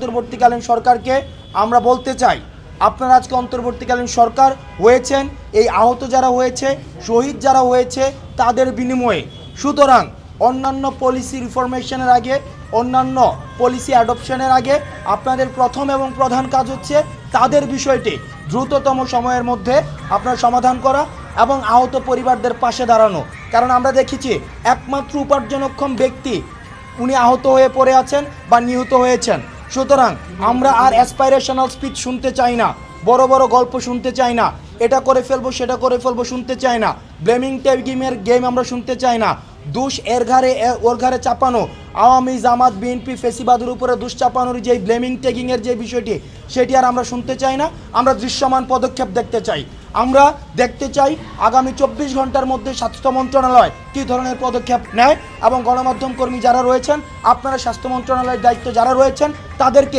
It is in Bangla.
অন্তর্বর্তীকালীন সরকারকে আমরা বলতে চাই, আপনারা আজকে অন্তর্বর্তীকালীন সরকার হয়েছেন এই আহত যারা হয়েছে, শহীদ যারা হয়েছে তাদের বিনিময়ে। সুতরাং অন্যান্য পলিসি রিফরমেশনের আগে, অন্যান্য পলিসি অ্যাডপশনের আগে আপনাদের প্রথম এবং প্রধান কাজ হচ্ছে তাদের বিষয়টি দ্রুততম সময়ের মধ্যে আপনার সমাধান করা এবং আহত পরিবারদের পাশে দাঁড়ানো। কারণ আমরা দেখেছি একমাত্র উপার্জনক্ষম ব্যক্তি উনি আহত হয়ে পড়ে আছেন বা নিহত হয়েছেন। সুতরাং আমরা আর অ্যাসপাইরেশনাল স্পিচ শুনতে চাই না, বড় বড় গল্প শুনতে চাই না, এটা করে ফেলবো সেটা করে ফেলবো শুনতে চাই না, ব্লেমিং টেগিমের গেম আমরা শুনতে চাই না। দোষ এর ঘাড়ে ওর ঘাড়ে চাপানো, আওয়ামী জামাত বিএনপি ফেসিবাদের উপরে দোষ চাপানোর যে ব্লেমিং টেগিংয়ের যে বিষয়টি সেটি আর আমরা শুনতে চাই না। আমরা দৃশ্যমান পদক্ষেপ দেখতে চাই। আমরা দেখতে চাই আগামী 24 ঘন্টার মধ্যে স্বাস্থ্য মন্ত্রণালয় কী ধরনের পদক্ষেপ নেয় এবং গণমাধ্যম কর্মী যারা রয়েছেন, আপনারা স্বাস্থ্য মন্ত্রণালয়ের দায়িত্ব যারা রয়েছেন তাদেরকে